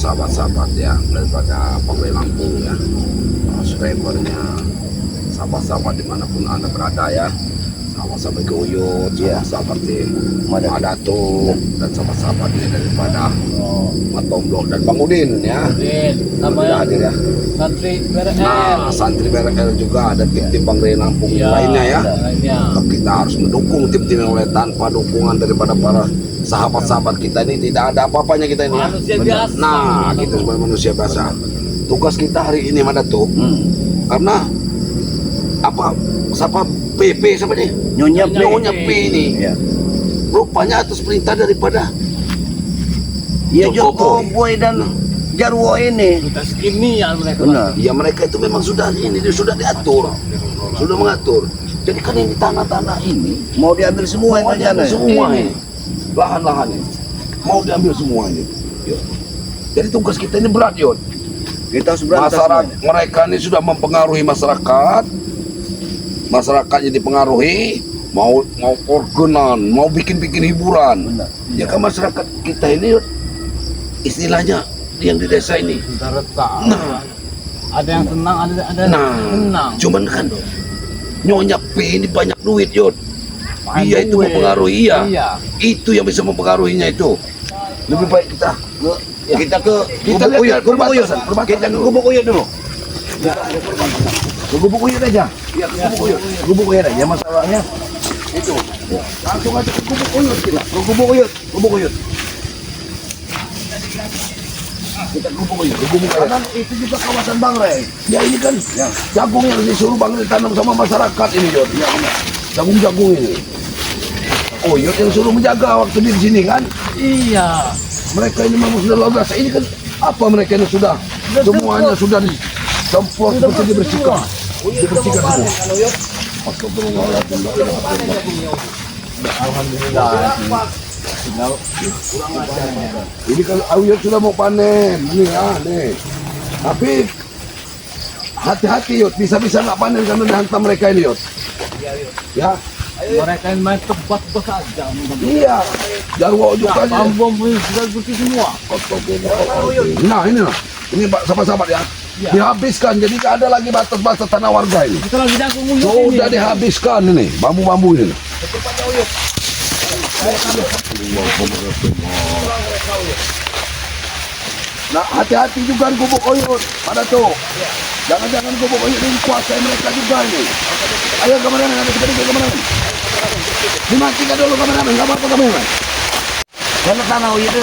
sahabat-sahabat ya daripada Pawai Lampung ya, subscribernya, sahabat-sahabat dimanapun Anda berada ya, sahabat-sahabat ke Uyut, sahabat-sahabat di Madato, dan sahabat-sahabat ini daripada Matomblok dan Bang Udin ya, sama yang hadir ya. santri BRL. Nah, santri BRL juga ada tim-tim Bang Rey Lampung lainnya ya. Kita harus mendukung tim-tim yang lain. Tanpa dukungan daripada para sahabat-sahabat kita ini tidak ada apa-apanya kita ini. Manusia biasa. Nah, kita sebagai manusia biasa. Tugas kita hari ini Madato, karena apa? Siapa PP siapa nih? Nyonya P ini. Ya. Rupanya atas perintah daripada Jokowi dan Jarwo ini. Kita segini ya mereka. Benar. ya mereka itu memang sudah ini sudah diatur, sudah mengatur. Jadi kan ini tanah-tanah ini Mau diambil semua mau ini diambil rencana. semua ini, lahan-lahan ini mau diambil semua ini. Yud. Jadi tugas kita ini berat Yud. Kita harus berantas Masyarakat semuanya. mereka ini sudah mempengaruhi masyarakat, masyarakatnya dipengaruhi, mau organan, mau bikin hiburan. Benar. Ya kan masyarakat kita ini Yud, istilahnya yang di desa ini. Kita retak. Nah. Ada yang senang, ada yang senang. Cuman kan Nyonya P ini banyak duit Yud. Main Dia itu duit. mempengaruhi ya. Iya. Itu yang bisa mempengaruhinya itu. Lebih baik kita Kita ke Kita Gubuk lihat Uyut, Gubuk Uyut. perbatasan Kita ke dulu. Gubuk Uyut dulu. ke Gubuk Uyut aja. Ya, ke Gubuk Uyut. Gubuk Uyut aja masalahnya. Itu. Langsung aja ke Gubuk Uyut kita. Ke Gubuk Uyut, Gubuk Uyut. Kita ke Gubuk Uyut. Ke Gubuk Uyut. Karena itu juga kawasan Bang Rey. Ya ini kan jagung yang disuruh Bang ditanam sama masyarakat ini Yud. Ya, jagung-jagung ini. Uyut yang suruh menjaga waktu di sini kan. Iya. Mereka ini memang sudah luar biasa. Ini kan apa mereka ini sudah semuanya sudah disemprot seperti dibersihkan. Dibersihkan semua. Alhamdulillah. Ini kalau Uyut sudah mau panen, nih ya, nih. Tapi hati-hati Yud, bisa-bisa nggak panen karena dihantam mereka ini Yud. Ya, Mereka yang main tebak-tebak saja. iya. Jarwo juga aja. Bom sudah putih semua. Nah ini nah, ini sahabat-sahabat ya. Dihabiskan, jadi nggak ada lagi batas-batas tanah warga ini. Kita lagi jagung Uyut Sudah ini. dihabiskan ini, bambu-bambu ini. Nah hati-hati juga di Gubuk Uyut, pada tuh. Jangan-jangan Gubuk Uyut ini kuasai mereka juga ini. Ayo kameramen, ada seperti kameramen. Dimatikan dulu kameramen, nggak apa-apa kameramen. Karena tanah Uyut itu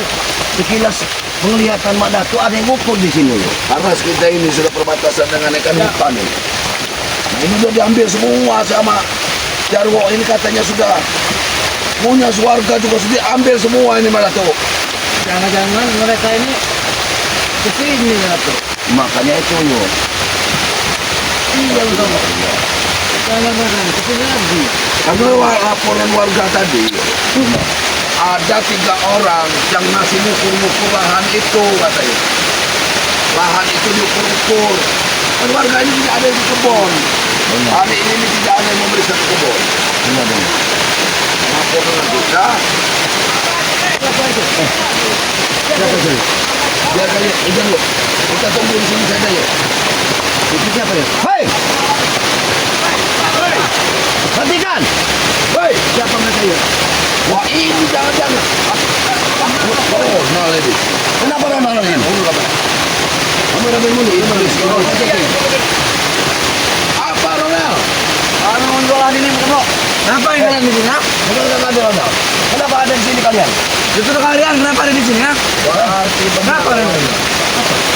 sekilas penglihatan Madato ada yang ngukur di sini. Karena kita ini sudah perbatasan dengan ikan hutan ini. Nah, ini sudah diambil semua sama Jarwo ini katanya sudah punya warga juga sudah diambil semua ini malah tuh. Jangan-jangan mereka ini kesini ya tuh. Makanya itu Uyut. Iya betul. Jangan-jangan kesini lagi. Karena laporan warga tadi ada 3 orang yang masih ngukur-ngukur lahan itu katanya. Lahan itu diukur-ukur. Kan warga ini tidak ada yang di kebun. Hari ini tidak ada yang memeriksa di kebun. Laporan kita. Siapa itu? Biar kali hujan loh. Kita tunggu di sini saja ya. Itu siapa ya? Hei! Hentikan! Hei, Siapa mereka ya? wah ini jangan-jangan. Oh, nah lady. Kenapa Ronald ini? Kamu udah bermuli, ini apa Ronel? Kami menjual ini bro. Ngapain kalian di sini? Kenapa ada Ronald? Kenapa ada di sini kalian? Justru kalian kenapa ada di sini ya? Kenapa ada di sini?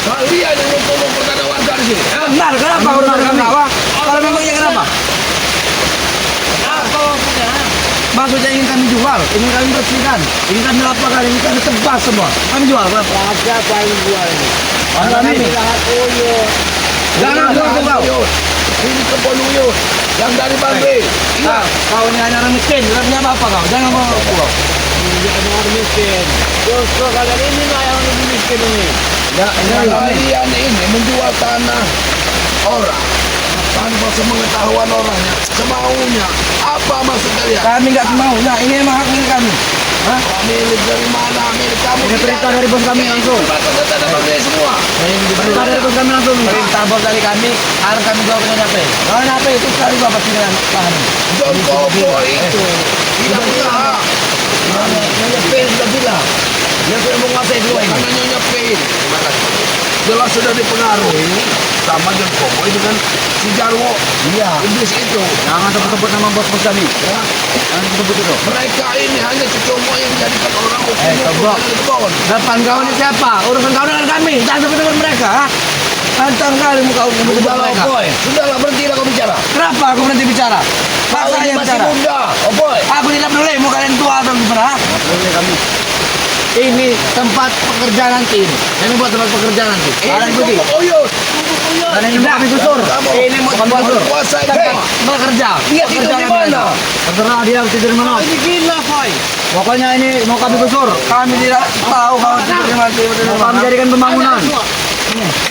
Kalian yang ngumpul-ngumpul tanah warga di sini. Benar, kenapa Ronald kenapa? Kalau memangnya kenapa? Apa maksudnya? Maksudnya ingin kami jual, ingin kami bersihkan, ingin kami laporkan, ingin kami tebas semua. Kami jual berapa? Raja paling jual ini. Kami. Lahat Uyut. Jangan jual ke kau. Uyut. Ini kebun Uyut yang dari Bangli. Nah, kau ini hanya orang miskin, tidak punya apa-apa kau. Jangan kau kau. Ada orang miskin. Justru kalian ini lah yang lebih miskin ini. Ya, ini kami. Kalian ini menjual tanah orang tanpa sepengetahuan orangnya, semaunya. Apa maksud kalian? Kami nggak mau. Nah, ini emang hak milik kami. Hah? Milik dari mana? Milik kamu. Ini perintah dari bos kami langsung. Batas tanah Bangli Perintah dari bos kami langsung. Perintah bos dari kami harus kami jual dengan HP. Kalau HP itu sekali gua pasti dengan lahan. John Cowboy itu tidak punya hak. Nyonya Pin sudah bilang. Dia sudah menguasai dua ini. Karena Nyonya Pin. Terima kasih. Jelas sudah dipengaruhi sama John Cowboy dengan si Jarwo. Iya. Iblis itu. Jangan sebut-sebut nama bos-bos kami. Ya. Jangan sebut itu. Mereka ini hanya cecomok yang dijadikan orang hukum Tobrok. dari kebon. Depan kau ini siapa? Urusan kau dengan kami. Jangan sebut dengan mereka. Pantang kali muka umum mereka. Sudahlah, berhentilah kau bicara. Kenapa aku berhenti bicara? Pak Kau saya ini masih bicara. muda. Oh boy. Aku tidak peduli mau kalian tua atau gimana. Peduli kami. Ini tempat pekerjaan nanti. Ini buat tempat pekerjaan nanti. Kalian pergi. Kumpul Uyut. Dan ini mau kami gusur. Ini mau tempat gusur. Kuasai Tempat kau. bekerja. Dia tidur di mana? Terserah dia tidur di mana. Ini gila, boy. Pokoknya ini mau kami gusur. Kami tidak tahu kalau tidur di mana. Mau kami jadikan pembangunan.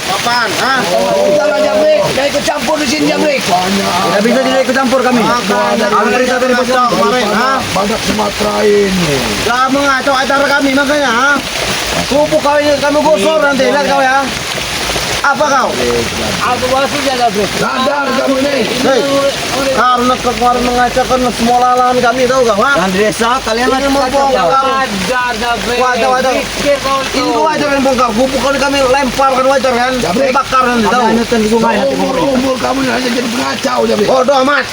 Apaan? Hah? Udahlah, Jamrik. Jangan ikut campur di sini, Jamrik. Tidak bisa tidak ikut campur kami. Kami dari dari bos kemarin, ha? Badak Sumatera ini. Kamu ngaco acara kami makanya, ha? Pupuk kau ini kami gusur nanti. Lihat kau ya. Apa kau? Aku masuk ya David. Sadar kamu ini. Hei, karena kemarin mengacaukan semua lahan kami tahu kau, ha? Dan di desa kalian Ini mau bongkar. Wajar David. Wajar. Ini kau wajar kan bongkar. Pupuk kan kami lemparkan wajar kan? Jabrik. Bakar nanti tahu. Hanyutkan di sungai nanti. Umur kamu ini hanya jadi pengacau, Jamrik. Bodoh amat.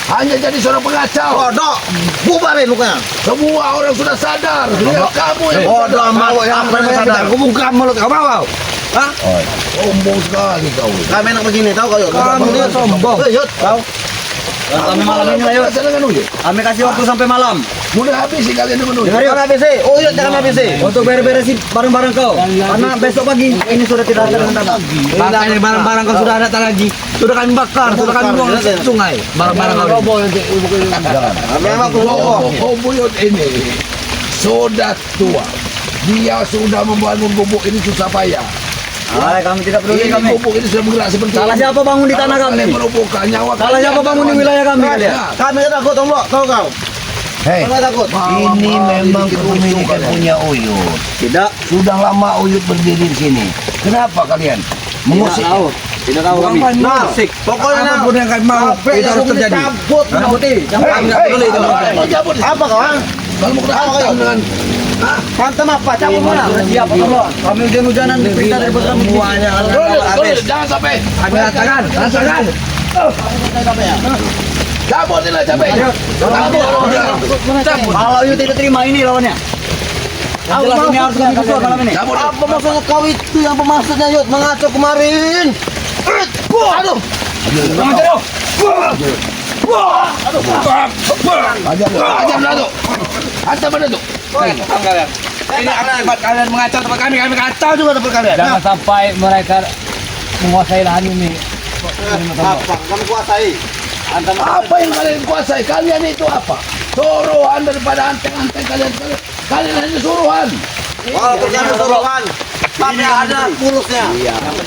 Hanya jadi seorang pengacau. Bodoh. Bubarin mukanya. Semua orang sudah sadar. Lihat kamu yang Bodoh amat. Apa yang sadar? Aku buka mulut kau mau. Hah? sombong sekali kau. Kami enak begini tahu kau yuk. Kami dia sombong. Yuk, tahu. Kami malam ini lah yuk. Dengan Uyut. Kami kasih waktu sampai malam. Mulai habis sih kalian dengan Uyut. Dengar yuk. Jangan habis sih. Oh, yuk jangan habis sih. Untuk beres-beresin barang-barang kau. Karena besok pagi ini sudah tidak ada dengan tanah. Makanya barang-barang kau sudah ada tak lagi. Sudah kami bakar, sudah kami buang ke sungai. Barang-barang kau. Kami emang Oh, Buyut ini sudah tua. Dia sudah membangun gubuk ini susah payah. Kami tidak peduli Ini kami. gubuk ini sudah bergerak seperti Salah ini. siapa bangun di tanah Kalau kami? kalian merobohkan nyawa Salah kalian, siapa bangun di wilayah kami kalian? Kami tak takut Om Lo, tahu kau? Hei, Kami tak takut. ini memang kepemilikan punya Uyut. Tidak. Sudah lama Uyut berdiri di sini. Kenapa kalian mengusik? Tidak tahu kami. Nah, Musik. pokoknya Apapun yang kami mau itu harus terjadi. Cabut. Nah, putih. Kami tidak peduli itu. Apa kau? Ha? Kalau mau kena hantam dengan Hantam apa? Cabut mana? Siap kamu. Kami hujan-hujanan perintah dari bos kami. Semuanya habis. jangan sampai. Kami rasakan, rasakan. Cabut ini lah capek. Cabut. Kalau you tidak terima ini lawannya. Yang jelas ini harus kami gusur malam ini. Cabut. Apa maksudnya kau itu yang pemaksudnya Yud mengacau kemarin? Aduh. Ajam lah tu. Hantam mana tu? Ini akibat kalian mengacau tempat kami kacau juga tempat kalian. Jangan sampai mereka menguasai lahan ini. Apa? Kami kuasai. Apa yang kalian kuasai? Kalian itu apa? Suruhan daripada anteng-anteng kalian. Kalian hanya suruhan. Walaupun kami suruhan, tapi ada kulusnya.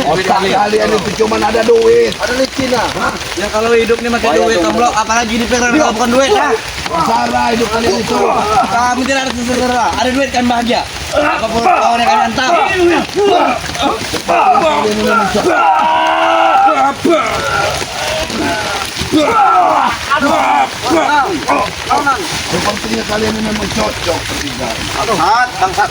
Otak kalian itu cuma ada duit. Ada licin lah. Ya kalau hidup ini makin duit kamu apalagi di peran kalau bukan duit ya. Sarah hidup kalian itu. Kami tidak ada sengsara. Ada duit kan bahagia. Apapun kawan yang kalian hantam. Kalian ini mencoba. Sepertinya kalian ini memang cocok bertiga. Bangsat, bangsat.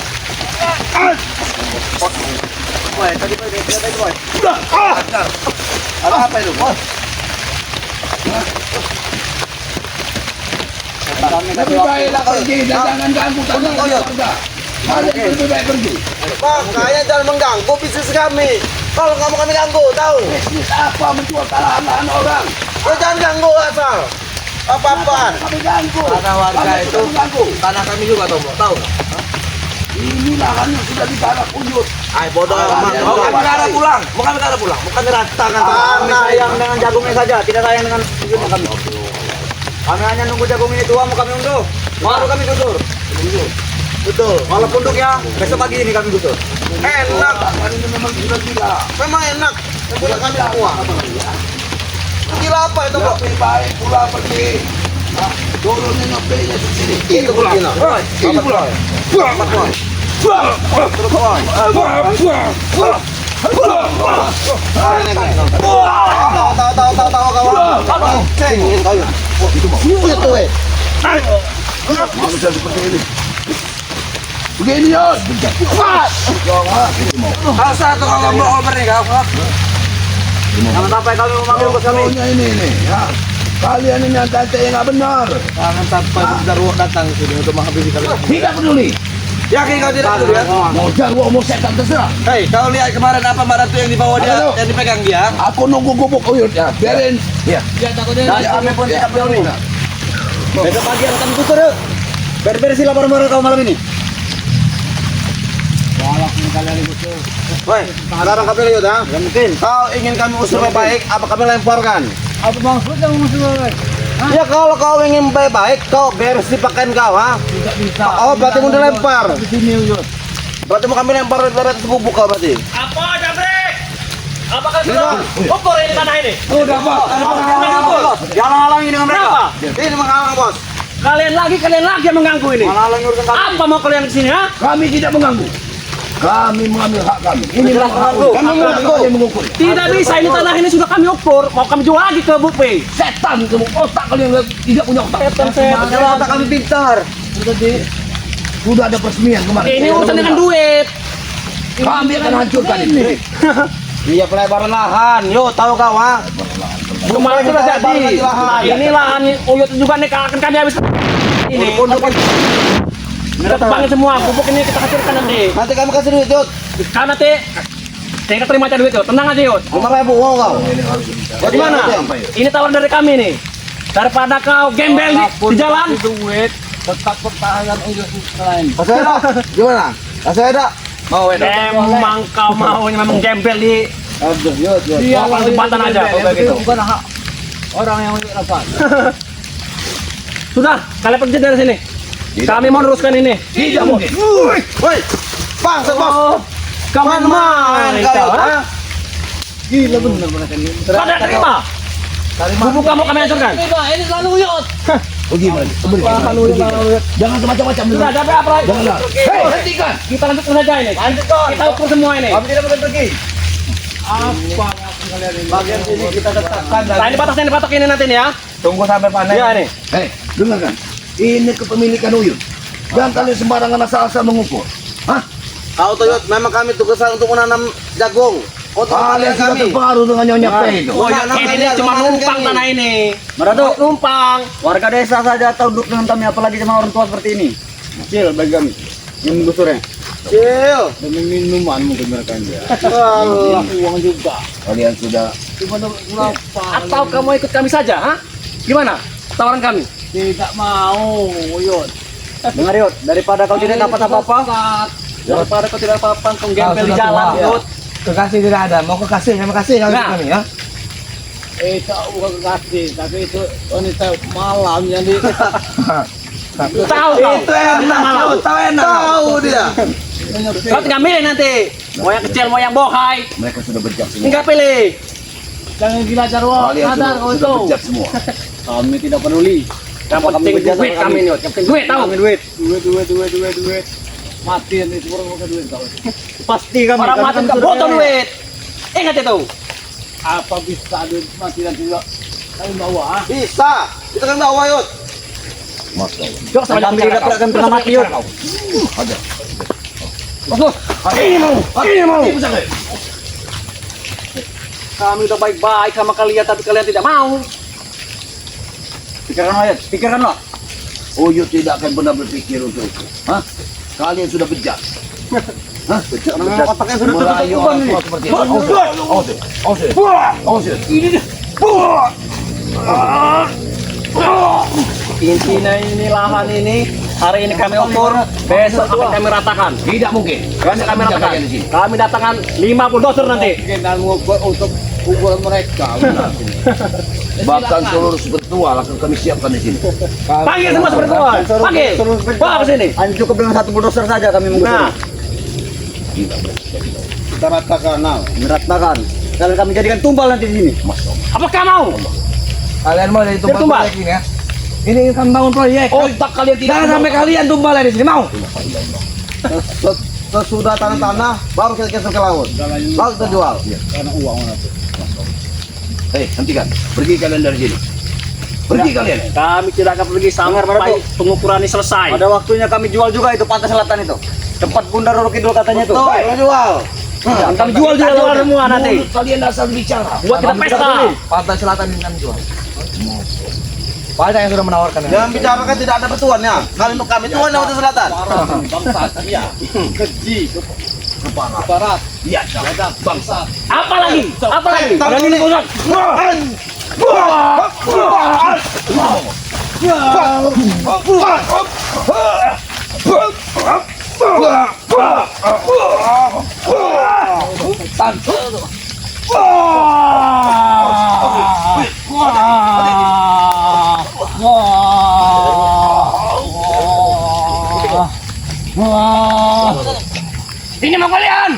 Ada apa itu? Lebih baiklah pergi dan jangan ganggu tanah keluarga. Kalian lebih baik pergi. Makanya jangan mengganggu bisnis kami. Kalau kamu kami ganggu, tahu? Bisnis apa menjual lahan orang? Ya jangan ganggu asal. Apa-apaan? Kami ganggu. Tanah warga Kami itu sudah mengganggu. tanah kami juga tahu. Ini lahan yang sudah digarap Uyut. Ay bodoh amat. Mau kami ke arah pulang. Bukan diratakan Tanah yang dengan jagungnya saja, tidak sayang dengan hidupnya kami. Kami hanya nunggu jagung ini tua, mau kami unduh. Baru kami gusur. Betul. Kalau punduk ya, besok pagi ini kami gusur. enak. Lahan ini memang sudah gila. Memang enak. Yang punya kami semua. Gila apa itu, Bro? Lebih baik pula pergi. Turunnya ngepenya di sini. Itu begini. Ini pulang. Terus, Tahu kawan. Ceng, kayu. Itu mau. Itu Manusia seperti ini. Begini Yos. Cepat. Asa tuh kalau mau oper nih kau. Jangan sampai kami memanggil bos kami. Ini ya. Kalian ini tante yang nggak benar. Jangan sampai Jarwo datang sini untuk menghabisi kalian. Tidak peduli. Yakin kau tidak peduli ya? Mau Jarwo mau setan terserah. Hei, kau lihat kemarin apa Mbak Ratu yang dibawa dia, Halo. yang dipegang dia? Aku nunggu gubuk uyut ya. Biarin. Ya. Dan kami pun tidak peduli. Besok pagi akan tutur yuk. Beres-beres laporan-laporan kau malam ini. Woi, sekarang kami lihat ya. Mungkin kau ingin kami usir baik, apa kami lemparkan? Apa maksudnya musuh? Ya kalau kau ingin baik-baik, kau bersih pakaian kau, ha? Tidak bisa. Oh, berarti mau dilempar. Di sini Uyut. Berarti mau kami lempar dari bubuk kau berarti. Apa jambret? Apa kalian sudah ukur ini tanah ini? Udah, Bos. Jangan halangi dengan mereka. Ini menghalang, Bos. Kalian lagi yang mengganggu ini. Menghalangi urusan kami. Apa mau kalian di sini ha? Kami tidak mengganggu. Kami mengambil hak kami. Ini Jelas memang hak mengganggu. kami. Kami mengganggu. Kami mengukur. Tidak bisa ini tanah ini sudah kami ukur. Mau kami jual lagi ke Bukti. Setan kamu. Otak kalian tidak punya otak. Kalau otak kami pintar. Sudah ada peresmian kemarin. Ini urusan dengan duit. Kami akan hancurkan ini. Iya, pelebaran lahan. Yo, tahu kau, ha? Kemarin sudah jadi. Nah, ini lahan Uyut juga nih akan kami habis. Ini kita tebangin semua. Bubuk ini kita hancurkan nanti. Nanti kami kasih duit, Yud. Karena nanti saya terima aja duit Yud. Tenang aja Yud. 5.000 mau kau. Bagaimana? Ini tawaran dari kami nih. Daripada kau gembel di jalan. Duit tetap pertahanan Uyut lain. Kasih ada. Gimana? Kasih ada. Mau, Yud. Emang kau mau memang gembel di Aduh, Yud. Dia orang jembatan aja. Itu bukan hak orang yang Uyut dapat. Sudah, kalian pergi dari sini. Kami mau teruskan ini. Tidak mungkin. Woi, Bang, Bos. Oh, kamu main kau, ha? Gila bener mereka ini. Kau tidak terima? Bubuk kamu kami hancurkan. Ini lalu Uyut. Bagaimana? Jangan semacam-macam. Sudah, ada apa lagi? Janganlah. Hei, hentikan. Kita lanjutkan saja ini. Kita ukur semua ini. Kami tidak boleh pergi. Apa kalian ini? Bagian sini kita tetapkan. Nah, ini batasnya dipatok ini nanti nih ya. Tunggu sampai panen. Iya nih. Hei, dengarkan. Ini kepemilikan Uyut. Jangan kalian sembarangan asal-asal mengukur. Hah? Kau tuh, Yud, memang kami tugasan untuk menanam jagung. Untuk Kalian panen sudah kami. terpengaruh dengan Nyonya P itu. Oh, ya, ini cuma numpang tanah ini. Meratu numpang. Warga desa saja tahu duduk dengan kami, apalagi sama orang tua seperti ini. Kecil bagi kami. Yang menggusurnya. Kecil. Demi minuman mungkin mereka ini. Allah. Uang juga. Kalian sudah Gimana kenapa? Atau kamu ikut kami saja, ha? Gimana? Tawaran kami. Tidak mau Uyut. Dengar, Yud, daripada kau tidak dapat apa-apa. Daripada kau tidak apa-apa, kau gembel di jalan, Yud. Kekasih tidak ada, mau kekasih, terima kasih kali Nah. kami ya. Itu bukan kasih, tapi itu wanita malam yang di Tahu kau. Itu enak, Yud, tahu enak. Tahu dia. Kau tinggal milih nanti. Mau yang kecil, mau yang bohai. mereka sudah bejat semua. Tinggal pilih. jangan gila Jarwo. Kalian Sadar kau sudah itu. bejat semua. Kami tidak peduli. Yang penting duit kami nih, Yud. Yang penting duit tahu. Duit. Duit. Mati itu orang bukan duit kau. Pasti kami. Orang mati nggak butuh duit. Ingat itu. Apa bisa duit mati dan tidak? Kami bawa. Bisa. Kita kan tahu, Yud. Mas kau. Jok sama Kami bicara tidak kau. akan pernah mati, Yud. Ada. Ini mau. Kami udah baik-baik sama kalian, tapi kalian tidak mau. Pikirkan, Yud. Pikirkan lo. Uyut tidak akan pernah berpikir untuk itu. Hah? Kalian sudah bejat. Hah? Bejat. Memang otaknya sudah Merayu tertutup orang ini. tua seperti itu. Awas. Intinya ini lahan ini hari ini kami ukur, besok akan kami ratakan. Tidak mungkin. Besok kami Tidak ratakan. kalian di sini. Kami datangkan 50 doser nanti. Dan mengukur untuk ukuran mereka. Bahkan seluruh sebetua akan kami siapkan di sini. Panggil semua sepertuan. Panggil. Bawa ke sini. Hanya cukup dengan satu bulldozer saja kami menggusur. Nah, Kita ratakan, nah. Meratakan. Kalian kami jadikan tumbal nanti di sini. apakah mau? Kalian mau jadi tumbal tumbal proyek ini ya? Ini kami bangun proyek. Otak kalian tidak Jangan mau. sampai kalian tumbal di sini, mau? sesudah tanah baru kita cancel ke laut. Lalu kita jual. Karena uang itu. Hei, hentikan. Pergi kalian dari sini. Pergi kalian. Kami tidak akan pergi sampai pengukuran ini selesai. Ada waktunya kami jual juga itu pantai selatan itu. Tempat Bunda Roro Kidul katanya itu. Betul. Kita jual. Kami jual semua nanti. Mulut kalian asal bicara. Buat kita pesta. Pantai selatan ini kami jual. Banyak yang sudah menawarkan. Jangan bicara kan tidak ada betuannya. Kali untuk kami tuan yang pantai selatan. Bangsa iya. Keji. Barat. Iya, bangsa. Apa lagi? Apa lagi? Tahu Berani ini. pusat. Ini mau kalian.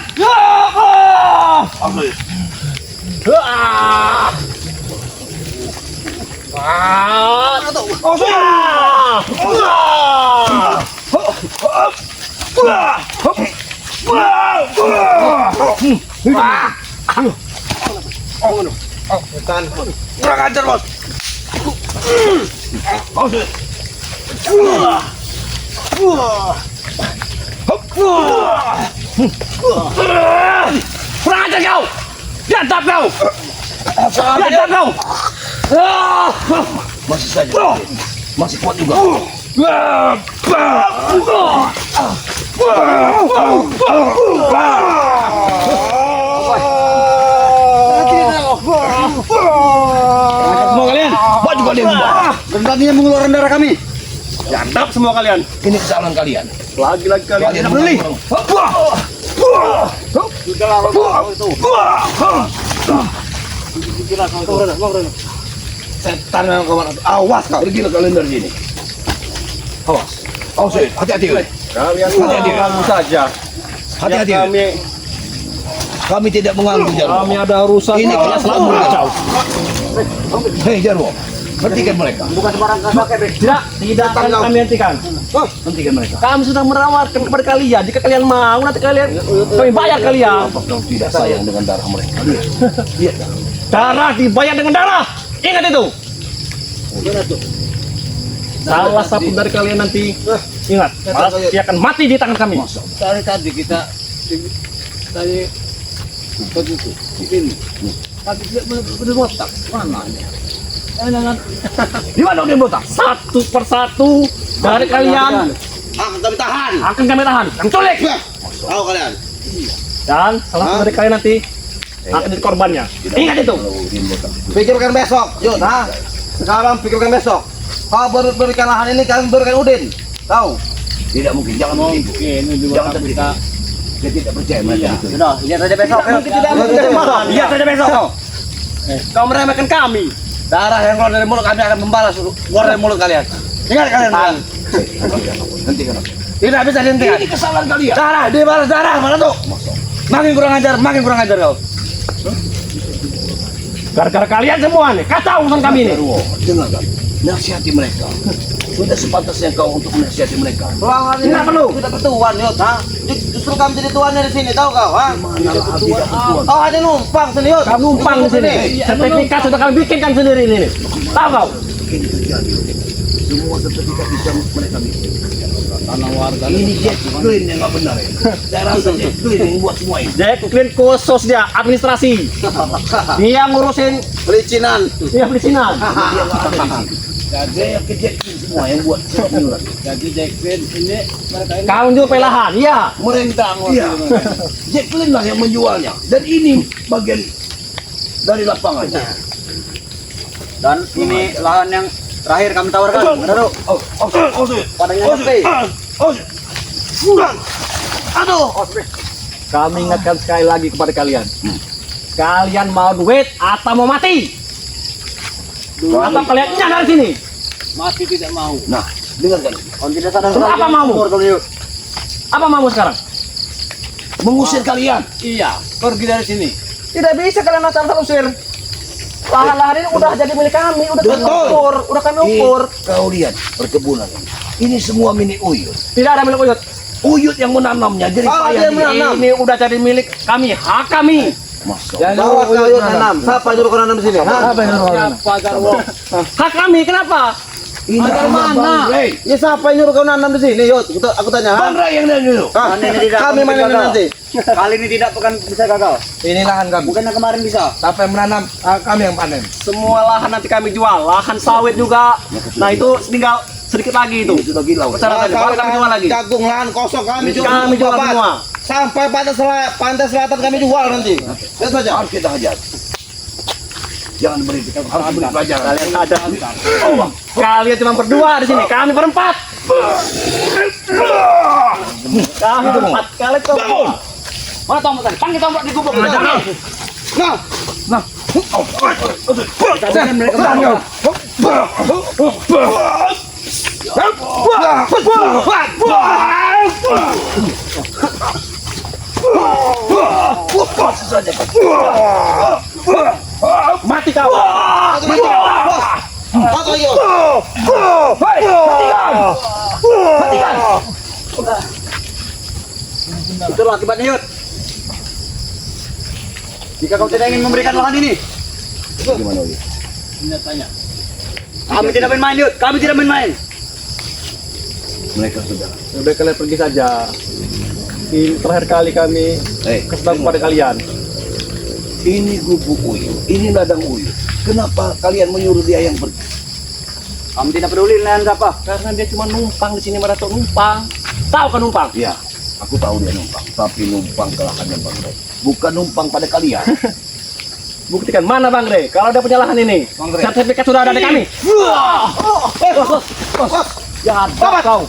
Kurang ajar, Bos. Kurang ajar kau. Jantap kau. Jantap kau. Masih saja. Masih kuat juga. Semua kalian. Baju kalian semua. Beraninya mengeluarkan darah kami. Jantap semua kalian. Ini kesalahan kalian. Lagi-lagi kalian. Kalian peduli. Setan yang kawan. Awas kau. Pergilah kalian dari sini. Awas. Awas, hati-hati. Kalian Hati-hati. kamu saja. Hati-hati. Kami tidak mengganggu, Jarwo. Kami ada urusan. Ini kelas labu kacau. Hei, Jarwo. Hentikan mereka. Bukan sembarang kakak, Bek. Tidak akan kami hentikan. Hentikan mereka. Kami sudah merawatkan kepada kalian. Jika kalian mau, nanti kami bayar kalian. Apa kau tidak sayang dengan darah mereka? Lihat. Darah dibayar dengan darah. Ingat itu. Salah satu dari kalian nanti ingat, dia akan mati di tangan kami. Tadi kita tadi begitu ini. Tapi dia berotak mana? Jangan. Di mana dia botak? Satu persatu dari kalian Akan kami tahan. akan kami tahan. Kami culik. Tahu kalian. Dan salah satu dari kalian nanti akan jadi korbannya. Ingat itu. Pikirkan besok, Yud. Sekarang pikirkan besok. Kau berikan lahan ini, kalian berikan Udin. Tahu? Tidak mungkin. Jangan begitu. Ini juga Jangan tertipu. Dia tidak percaya mereka itu. Sudah, lihat saja besok. Lihat saja besok. Kau meremehkan kami. Darah yang keluar dari mulut kami akan membalas keluar dari mulut kalian. Ingat kalian. Hentikan. Tidak bisa dihentikan. Ini kesalahan kalian. Darah, dibalas darah. Mana tuh? Makin kurang ajar kau. Gara-gara kalian semua nih. Kata urusan kami ini. Jarwo, dengarkan. Nasihati mereka. Sudah sepantasnya kau untuk menasihati mereka. Ruangan ini Tidak perlu. Kita bertuan, Yud. Justru kami jadi tuannya di sini, tahu kau? Tidak betuan. Oh, ada numpang sini, Yud. Kamu numpang di sini. Sertifikat sudah kami bikinkan sendiri ini. Tahu kau? Ini terjadi. Semua sertifikat bisa mereka bikin. tanah warga. Ini Jack Green yang nggak benar ya. Saya rasa Jack Green yang buat semua ini. Jack Green khusus dia administrasi. Dia ngurusin Pelicinan. dia perizinan. Dia nggak ada di sini. Saya yakin Jack Green semua yang buat surat menyurat. Jadi Jackson ini mereka ini Kau jual pelahan, iya. Mereka, iya. Jack Green lah yang menjualnya. Dan ini bagian dari lapangannya. Dan ini lahan yang terakhir kami tawarkan. Taruh. Padanya ngerti. Kami ingatkan sekali lagi kepada kalian. Kalian mau duit atau mau mati? Atau kalian nyadar sini? mati tidak mau. Nah, dengarkan. Kalau tidak sadar Terus apa mau? Apa mau sekarang? Mengusir kalian. Iya, pergi dari sini. Tidak bisa kalian asal usir. Lahan-lahan ini udah jadi milik kami, udah kami Betul. ukur, udah kami ukur. Kau lihat perkebunan ini. Ini semua milik Uyut. Tidak ada milik Uyut. Uyut yang menanamnya. Jadi Oh, payah dia menanam. ini udah jadi milik kami, hak kami. Bawa Uyut nanam. Siapa yang nyuruh kau nanam di sini? Hah? Siapa Jarwo? Hak kami, kenapa? Ini Ada mana? Ya siapa yang nyuruh kau nanam di sini? Yuk, aku tanya. Bang Ha? Ray yang dulu. Hah? Ini tidak Kami mungkin mana gagal. nanti? Kali ini tidak akan bisa gagal. Ini lahan kami. Bukan yang kemarin bisa. Siapa yang menanam? Kami yang panen. Semua lahan nanti kami jual, lahan sawit juga. Nah itu tinggal sedikit lagi itu. Sudah gila. Persyaratan baru kami jual lagi. Jagung lahan kosong kami Kami jual Bapak. semua. Sampai pantai selatan kami jual nanti. Lihat saja. Harus kita hajar. Jangan beri harus beri pelajaran. Kalian ada. Oh, kalian cuma berdua di sini, kami berempat. Kami berempat, kalian berempat. Mana tombol tadi? Panggil tombol di gubuk. Jangan. Nah, Mati kau. Itulah akibatnya, Yud. Jika kau tidak ingin memberikan lahan ini, Gimana Uyut? kami tidak main-main, Yud. Kami tidak main-main. Mereka sudah. Udah kalian pergi saja. Ini terakhir kali kami kasih tahu kepada kalian. Ini gubuk Uyut, ini ladang Uyut. Kenapa kalian menyuruh dia yang pergi? Kami tidak peduli dengan siapa. Karena dia cuma numpang di sini, Marato numpang. Tahu kan numpang? Ya, aku tahu dia numpang, tapi numpang ke lahannya Bang Ray. Bukan numpang pada kalian. Buktikan mana Bang Re? Kalau ada punya lahan ini, Bang Re. sertifikat sudah ada di kami. Ya ada kau.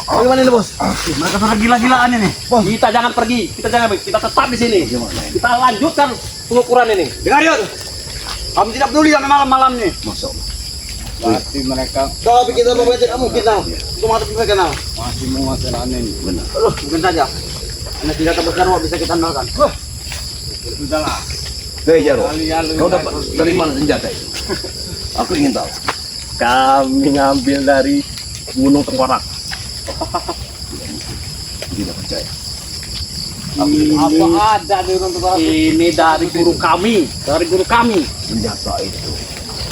bagaimana ini bos? Mereka sudah gila-gilaan ini. Kita jangan pergi, kita jangan pergi, kita tetap di sini. Kita lanjutkan pengukuran ini. Dengar, Yud. Kami tidak peduli sampai malam-malam nih. Masya Allah. Berarti mereka Tapi kita membaca kamu kita. Untuk mata mereka kenal. masih menguasai lahan ini. Benar. Mungkin saja. Hanya tidak terbesar bisa kita andalkan. Sudahlah. Hei Jaro, Kalian kau dapat dari mana senjata itu? Aku ingin tahu. Kami ngambil dari Gunung Tengkorak. Tidak percaya. Apa ada di runtuh barat? Ini dari guru kami, Senjata itu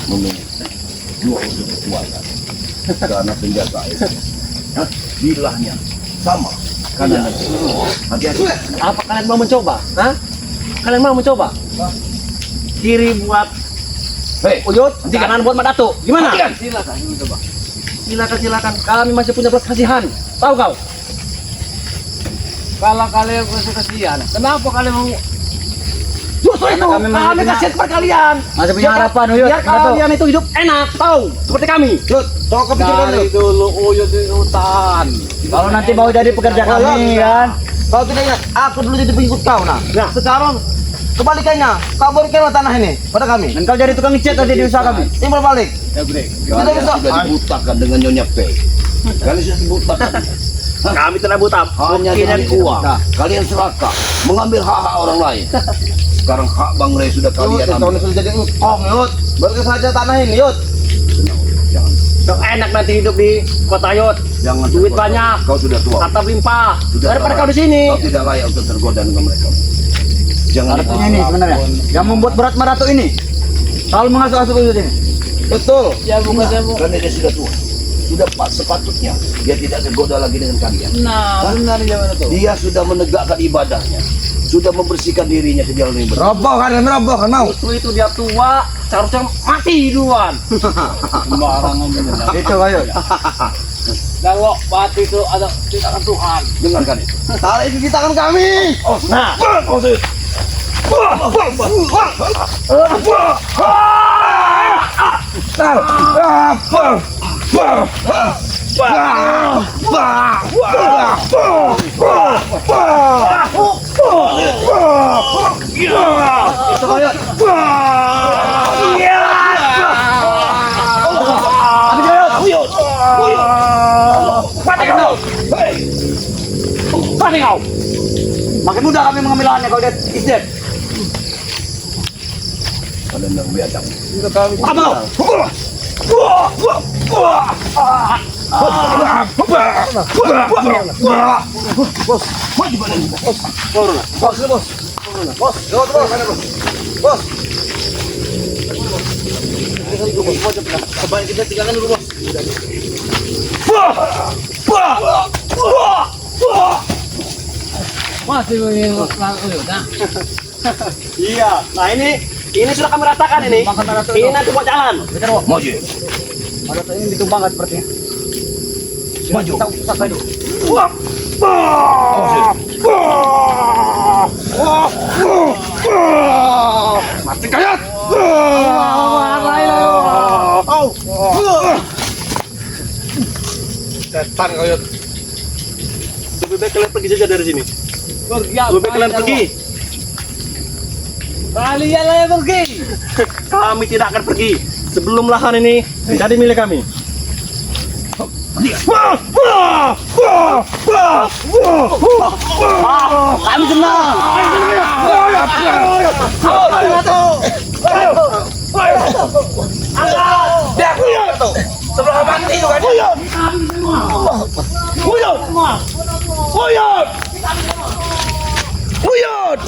memiliki dua unsur kekuatan. Karena senjata itu, bilahnya sama. Karena hati-hati. Apa kalian mau mencoba? Hah? Kalian mau mencoba? Kiri buat Hei, Uyut, kanan buat Madato. Gimana? Silakan coba. Silakan. Kami masih punya belas kasihan. Tahu kau? Kalau kalian masih kasihan, kenapa kalian mau Justru itu, kami masih kami punya- kasih kepada kalian. Masih punya Biar- harapan, Uyut. Biar Madato. kalian itu hidup enak, tahu? Seperti kami. Yud, coba kau pikirkan dari Yud. dulu Uyut di hutan? Kalau nanti mau jadi pekerja kami kan. Kau tidak ingat, aku dulu jadi pengikut kau nah. Nah. Sekarang kebalikannya, kau berikanlah tanah ini pada kami. Dan kau jadi tukang ngecat tadi di usaha kami. Timbal balik. Ya break. kalian bisa. sudah dibutakan dengan Nyonya P. Kalian sudah dibutakan. Kami tidak buta. Hanya Buktinya dengan kuat. uang. Kalian serakah, mengambil hak-hak orang lain. Sekarang hak Bang Ray sudah Yud, kalian kau ambil. sudah jadi engkong Yud. Berikan saja tanah ini Yud. Jangan, Dok, enak nanti hidup di kota Yot. jangan. Duit tergoda. banyak. Kau sudah tua. Harta berlimpah. Sudah Daripada tua. kau di sini. Kau tidak layak untuk tergoda dengan mereka. Jangan Artinya ini sebenarnya. Yang membuat berat Madato ini. Selalu mengasuh-asuh Uyut ini. Betul. Ya bukan saya bu. Karena dia sudah tua. Sudah sepatutnya dia tidak tergoda lagi dengan kalian. Nah, benar ya tuh. Dia sudah menegakkan ibadahnya. Sudah membersihkan dirinya ke jalan yang benar. Roboh kan mau. Justru itu dia tua. Seharusnya mati duluan. Sembarang ngomong. Itu Uyut. Kalau batu itu ada ciptaan Tuhan. Dengarkan itu. Tanah itu di tangan kami. Nah, Itu Uyut. Mati kau. Makin mudah kami mengambil lahannya kalau dia is dead. Kalian yang biadab. Kamu. Bos. Kembali kita tinggalkan dulu, bos. Masih begini uyut, nah. Iya. Nah ini sudah kami ratakan ini. Ini nanti buat jalan. Maju. Ada ini ditumbangkan sepertinya. Maju. Sampai dulu. Mati kayat. Setan kayat. Lebih baik kalian pergi saja dari sini. Pergi. Lebih baik kalian pergi. Kalian lah yang pergi. Kami tidak akan pergi sebelum lahan ini menjadi milik kami. Kami senang. Sebelum mati itu kan. Uyut!